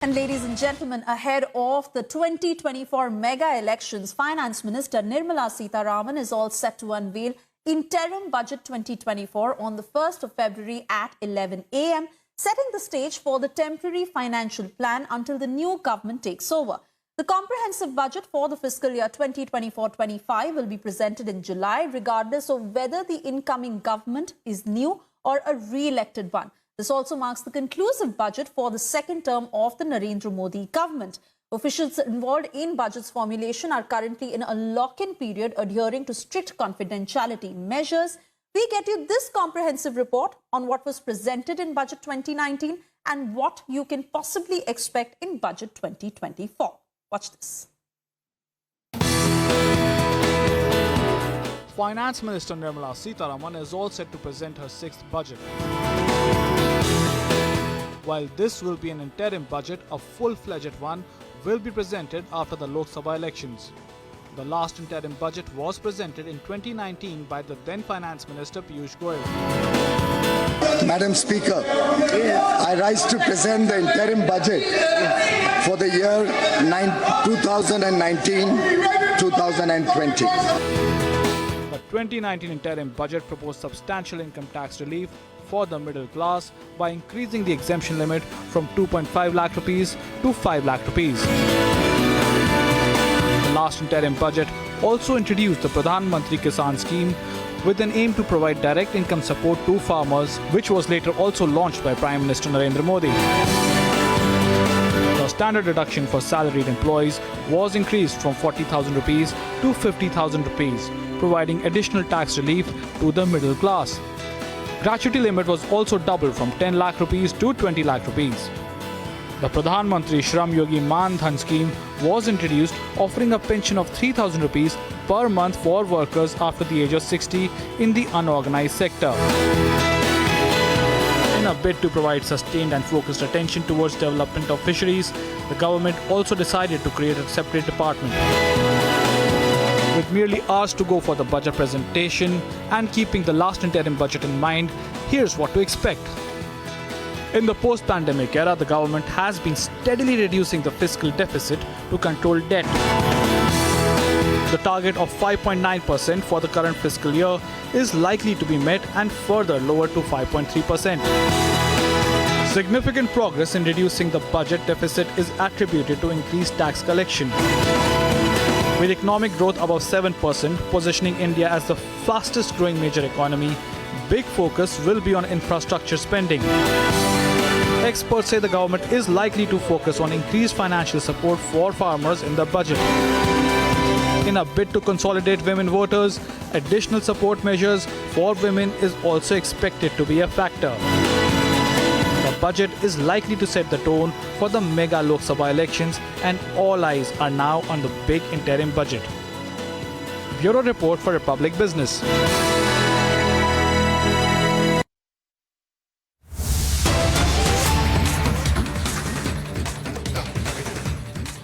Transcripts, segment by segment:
And ladies and gentlemen, ahead of the 2024 mega elections, Finance Minister Nirmala Sitharaman is all set to unveil Interim Budget 2024 on the 1st of February at 11 a.m., setting the stage for the temporary financial plan until the new government takes over. The comprehensive budget for the fiscal year 2024-25 will be presented in July, regardless of whether the incoming government is new or a re-elected one. This also marks the conclusive budget for the second term of the Narendra Modi government. Officials involved in budget's formulation are currently in a lock-in period adhering to strict confidentiality measures. We get you this comprehensive report on what was presented in Budget 2019 and what you can possibly expect in Budget 2024. Watch this. Finance Minister Nirmala Sitharaman is all set to present her sixth budget. While this will be an interim budget, a full-fledged one will be presented after the Lok Sabha elections. The last interim budget was presented in 2019 by the then Finance Minister Piyush Goyal. Madam Speaker, I rise to present the interim budget for the year 2019-2020. The 2019 interim budget proposed substantial income tax relief for the middle class by increasing the exemption limit from 2.5 lakh rupees to 5 lakh rupees. The last interim budget also introduced the Pradhan Mantri Kisan scheme with an aim to provide direct income support to farmers, which was later also launched by Prime Minister Narendra Modi. The standard deduction for salaried employees was increased from 40,000 rupees to 50,000 rupees, providing additional tax relief to the middle class. Gratuity limit was also doubled from 10 lakh rupees to 20 lakh rupees. The Pradhan Mantri Shram Yogi Man Dhan scheme was introduced, offering a pension of 3,000 rupees per month for workers after the age of 60 in the unorganized sector. In a bid to provide sustained and focused attention towards development of fisheries, the government also decided to create a separate department. With merely hours to go for the budget presentation and keeping the last interim budget in mind, here's what to expect. In the post-pandemic era, the government has been steadily reducing the fiscal deficit to control debt. The target of 5.9% for the current fiscal year is likely to be met and further lowered to 5.3%. Significant progress in reducing the budget deficit is attributed to increased tax collection. With economic growth above 7%, positioning India as the fastest growing major economy, big focus will be on infrastructure spending. Experts say the government is likely to focus on increased financial support for farmers in the budget. In a bid to consolidate women voters, additional support measures for women is also expected to be a factor. The budget is likely to set the tone for the mega Lok Sabha elections, and all eyes are now on the big interim budget. Bureau Report for Republic Business.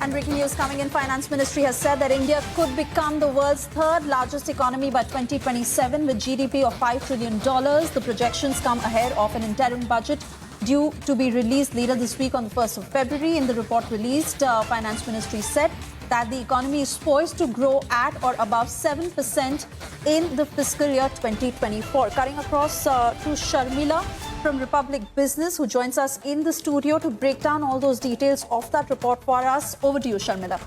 And breaking news coming in, Finance Ministry has said that India could become the world's third largest economy by 2027 with GDP of $5 trillion. The projections come ahead of an interim budget due to be released later this week on the 1st of February. In the report released, Finance Ministry said that the economy is poised to grow at or above 7% in the fiscal year 2024. Cutting across to Sharmila from Republic Business, who joins us in the studio to break down all those details of that report for us. Over to you, Sharmila.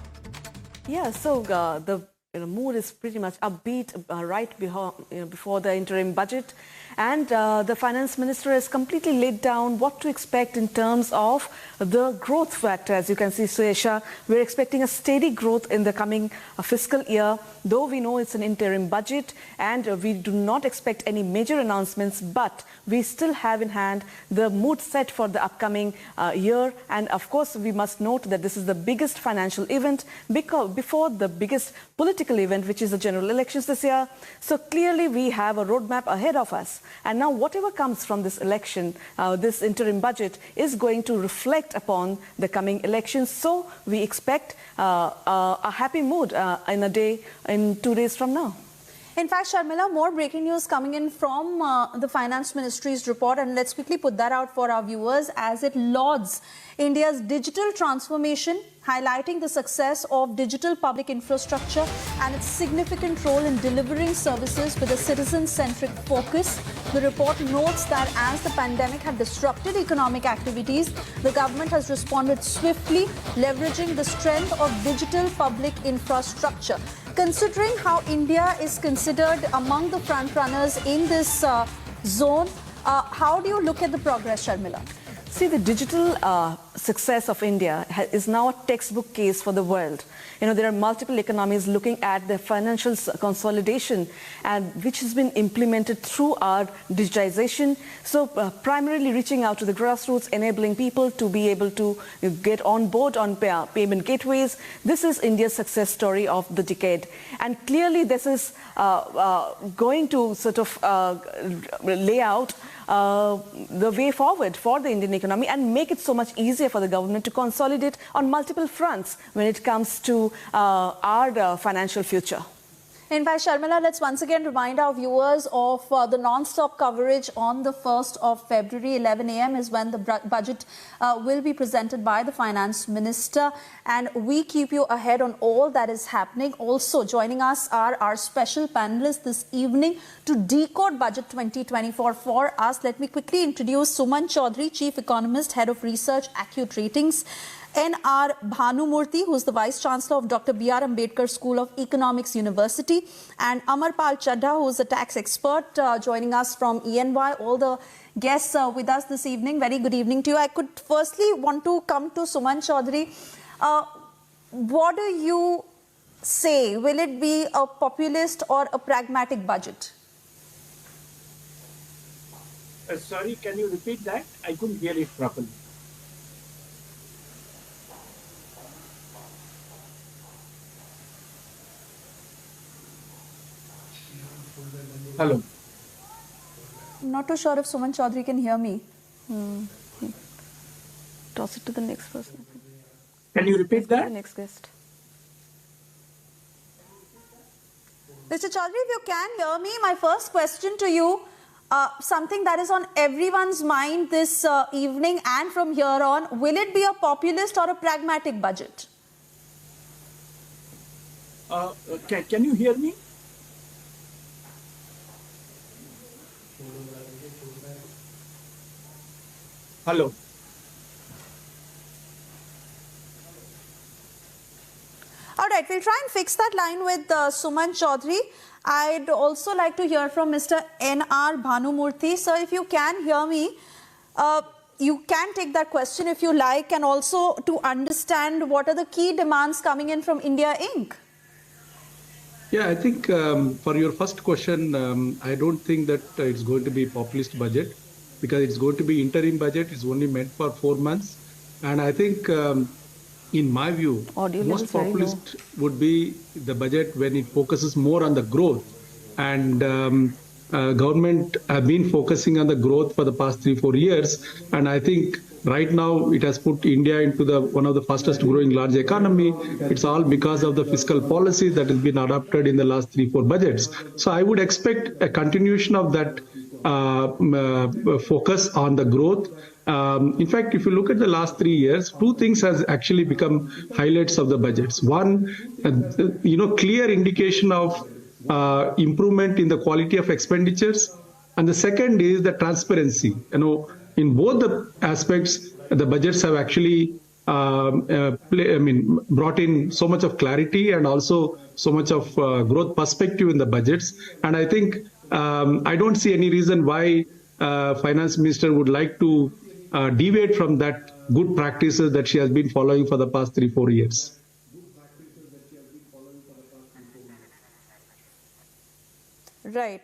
Yeah, so the mood is pretty much upbeat right before the interim budget. And the Finance Minister has completely laid down what to expect in terms of the growth factor. As you can see, Suesha, we're expecting a steady growth in the coming fiscal year, though we know it's an interim budget and we do not expect any major announcements, but we still have in hand the mood set for the upcoming year. And of course, we must note that this is the biggest financial event before the biggest political event, which is the general elections this year. So clearly, we have a roadmap ahead of us. And now whatever comes from this election, this interim budget is going to reflect upon the coming elections. So we expect a happy mood in 2 days from now. In fact, Sharmila, more breaking news coming in from the Finance Ministry's report, and let's quickly put that out for our viewers as it lauds India's digital transformation, highlighting the success of digital public infrastructure and its significant role in delivering services with a citizen-centric focus. The report notes that as the pandemic had disrupted economic activities, the government has responded swiftly, leveraging the strength of digital public infrastructure. Considering how India is considered among the front runners in this zone, how do you look at the progress, Sharmila? See, the digital success of India is now a textbook case for the world. You know, there are multiple economies looking at the financial consolidation, and which has been implemented through our digitization. So primarily reaching out to the grassroots, enabling people to be able to get on board on payment gateways. This is India's success story of the decade. And clearly this is going to sort of lay out the way forward for the Indian economy and make it so much easier for the government to consolidate on multiple fronts when it comes to our financial future. In fact, Sharmila, let's once again remind our viewers of the non-stop coverage on the 1st of February, 11 a.m. is when the budget will be presented by the Finance Minister. And we keep you ahead on all that is happening. Also joining us are our special panelists this evening to decode Budget 2024 for us. Let me quickly introduce Suman Chaudhary, Chief Economist, Head of Research, Acute Ratings. N.R. Bhanumurthy, who is the Vice Chancellor of Dr. B.R. Ambedkar School of Economics University, and Amarpal Chadha, who is a tax expert, joining us from ENY. All the guests with us this evening. Very good evening to you. I could firstly want to come to Suman Chaudhary. What do you say? Will it be a populist or a pragmatic budget? Sorry, can you repeat that? I couldn't hear it properly. Hello. Not too sure if Suman Chaudhary can hear me. Toss it to the next person. Can you repeat that? The next guest. Mr. Chaudhary, if you can hear me, my first question to you, something that is on everyone's mind this evening and from here on, will it be a populist or a pragmatic budget? Can you hear me? Hello. All right, we'll try and fix that line with Suman Chaudhary. I'd also like to hear from Mr. N.R. Bhanumurthy. Sir, if you can hear me, you can take that question if you like, and also to understand what are the key demands coming in from India Inc. Yeah, I think for your first question, I don't think that it's going to be populist budget, because it's going to be interim budget. It's only meant for 4 months. And I think, in my view, most populist would be the budget when it focuses more on the growth. And government have been focusing on the growth for the past 3-4 years. And I think right now it has put India into one of the fastest growing large economy. It's all because of the fiscal policy that has been adopted in the last 3-4 budgets. So I would expect a continuation of that focus on the growth. In fact, if you look at the last 3 years, 2 things has actually become highlights of the budgets. One, clear indication of improvement in the quality of expenditures, and the second is the transparency. In both the aspects, the budgets have actually brought in so much of clarity and also so much of growth perspective in the budgets. And I think I don't see any reason why Finance Minister would like to deviate from that good practices that she has been following for the past 3-4 years. Right.